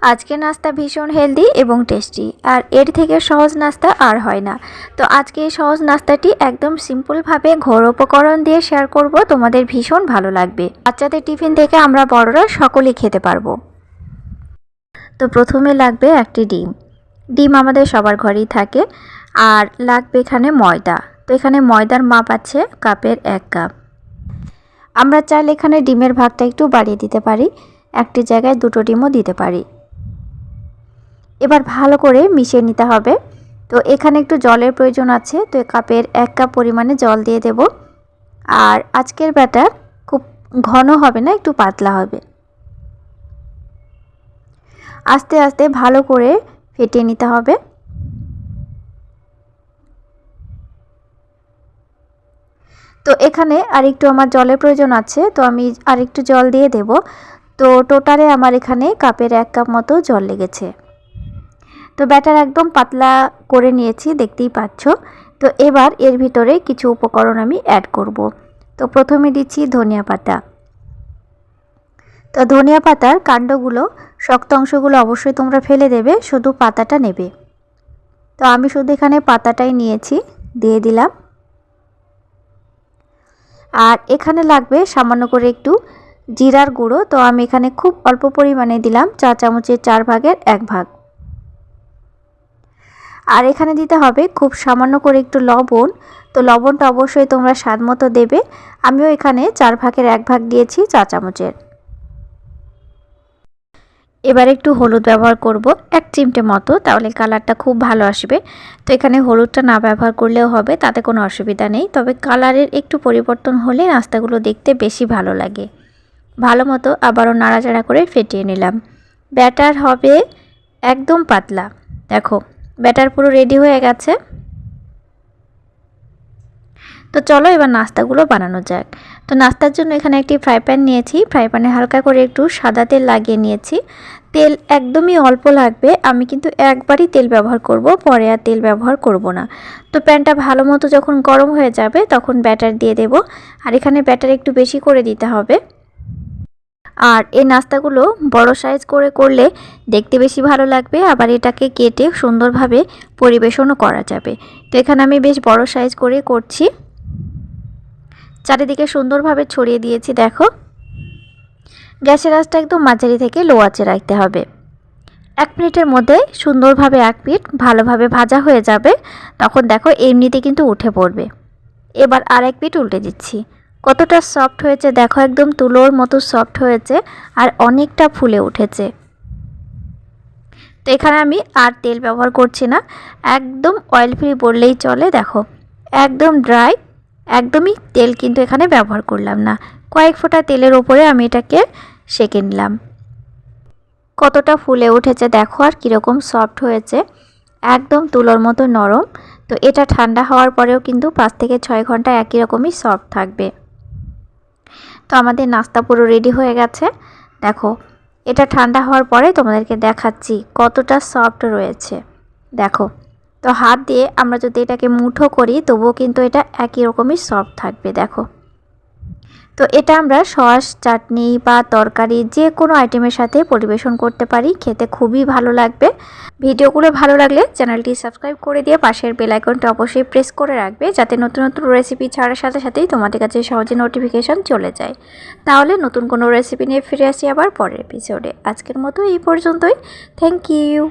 আজকের নাস্তা ভীষণ হেলদি এবং টেস্টি, আর এর থেকে সহজ নাস্তা আর হয় না। তো আজকে এই সহজ নাস্তাটি একদম সিম্পলভাবে ঘরোয়া উপকরণ দিয়ে শেয়ার করব, তোমাদের ভীষণ ভালো লাগবে। বাচ্চাদের টিফিন থেকে আমরা বড়রা সকলেই খেতে পারবো। তো প্রথমে লাগবে একটি ডিম। ডিম আমাদের সবার ঘরেই থাকে। আর লাগবে এখানে ময়দা। তো এখানে ময়দার মাপ আছে কাপের 1 কাপ। আমরা চাইলে এখানে ডিমের ভাগটা একটু বাড়িয়ে দিতে পারি, একটি জায়গায় 2টো ডিমও দিতে পারি। এবার ভালো করে মিশিয়ে নিতে হবে। তো এখানে একটু জলের প্রয়োজন আছে, তো কাপের 1 কাপ পরিমাণে জল দিয়ে দেব। আর আজকের ব্যাটার খুব ঘন হবে না, একটু পাতলা হবে। আস্তে আস্তে ভালো করে ফেটিয়ে নিতে হবে। তো এখানে আরেকটু আমার জলের প্রয়োজন আছে, তো আমি আরেকটু জল দিয়ে দেব। তো টোটালে আমার এখানে কাপের 1 কাপ মতো জল লেগেছে। তো ব্যাটার একদম পাতলা করে নিয়েছি, দেখতেই পাচ্ছ। তো এবার এর ভিতরে কিছু উপকরণ আমি অ্যাড করব। তো প্রথমে দিচ্ছি ধনিয়া পাতা। তো ধনিয়া পাতার কাণ্ডগুলো, শক্ত অংশগুলো অবশ্যই তোমরা ফেলে দেবে, শুধু পাতাটা নেবে। তো আমি শুধু এখানে পাতাটাই নিয়েছি, দিয়ে দিলাম। আর এখানে লাগবে সামান্য করে একটু জিরার গুঁড়ো। তো আমি এখানে খুব অল্প পরিমাণে দিলাম, 4 চামচের 4 ভাগের 1 ভাগ। আর এখানে দিতে হবে খুব সামান্য করে একটু লবণ। তো লবণটা অবশ্যই তোমরা স্বাদ মতো দেবে। আমিও এখানে 4 ভাগের 1 ভাগ দিয়েছি 4 চামচের। এবার একটু হলুদ ব্যবহার করব 1 চিমটে মতো, তাহলে কালারটা খুব ভালো আসবে। তো এখানে হলুদটা না ব্যবহার করলেও হবে, তাতে কোনো অসুবিধা নেই। তবে কালারের একটু পরিবর্তন হলে নাস্তাগুলো দেখতে বেশি ভালো লাগে। ভালো মতো আবারও নাড়াচাড়া করে ফেটিয়ে নিলাম। ব্যাটার হবে একদম পাতলা। দেখো ব্যাটার পুরো রেডি হয়ে গেছে। তো চলো এবার নাস্তাগুলো বানানো যাক। তো নাস্তার জন্য এখানে একটি ফ্রাই প্যান নিয়েছি। ফ্রাই প্যানে হালকা করে একটু সাদা তেল লাগিয়ে নিয়েছি। তেল একদমই অল্প লাগবে, আমি কিন্তু একবারই তেল ব্যবহার করব, পরে আর তেল ব্যবহার করব না। তো প্যানটা ভালো মতো যখন গরম হয়ে যাবে তখন ব্যাটার দিয়ে দেব। আর এখানে ব্যাটার একটু বেশি করে দিতে হবে। আর এই নাস্তাগুলো বড় সাইজ করে করলে দেখতে বেশি ভালো লাগবে, আবার এটাকে কেটে সুন্দরভাবে পরিবেশনও করা যাবে। তো এখানে আমি বেশ বড় সাইজ করে করছি। চারিদিকে সুন্দরভাবে ছড়িয়ে দিয়েছি। দেখো গ্যাসের আঁচটা একদম মাঝারি থেকে লো আঁচে রাখতে হবে। 1 মিনিটের মধ্যে সুন্দরভাবে 1 পিঠ ভালোভাবে ভাজা হয়ে যাবে। তখন দেখো এমনিতে কিন্তু উঠে পড়বে। এবার আর 1 পিঠ উল্টে দিচ্ছি। কতটা সফট হয়েছে দেখো, একদম তুলোর মতো সফট হয়েছে আর অনেকটা ফুলে উঠেছে। তো এখানে আমি আর তেল ব্যবহার করছি না, একদম অয়েল ফ্রি বললেই চলে। দেখো একদম ড্রাই, একদমই তেল কিন্তু এখানে ব্যবহার করলাম না। কয়েক ফোঁটা তেলের উপরে আমি এটাকে সেঁকে নিলাম। কতটা ফুলে উঠেছে দেখো, আর কীরকম সফট হয়েছে, একদম তুলোর মতো নরম। তো এটা ঠান্ডা হওয়ার পরেও কিন্তু 5 থেকে 6 ঘন্টা একই রকমই সফট থাকবে। তো আমাদের নাস্তা পুরো রেডি হয়ে গেছে। দেখো এটা ঠান্ডা হওয়ার পরে তোমাদেরকে দেখাচ্ছি কতটা সফট রয়েছে। দেখো তো হাত দিয়ে আমরা যদি এটাকে মুঠো করি তবুও কিন্তু এটা একই রকমই সফট থাকবে। দেখো তো এটা আমরা সস, চাটনি বা তরকারি যে কোনো আইটেমের সাথে পরিবেশন করতে পারি, খেতে খুবই ভালো লাগবে। ভিডিওগুলো ভালো লাগলে চ্যানেলটি সাবস্ক্রাইব করে দিয়ে পাশের বেল আইকনটা অবশ্যই প্রেস করে রাখবে, যাতে নতুন নতুন রেসিপি ছাড়ার সাথে সাথেই তোমাদের কাছে সহজে নোটিফিকেশান চলে যায়। তাহলে নতুন কোনো রেসিপি নিয়ে ফিরে আসি আবার পরের এপিসোডে। আজকের মতো এই পর্যন্তই। Thank you.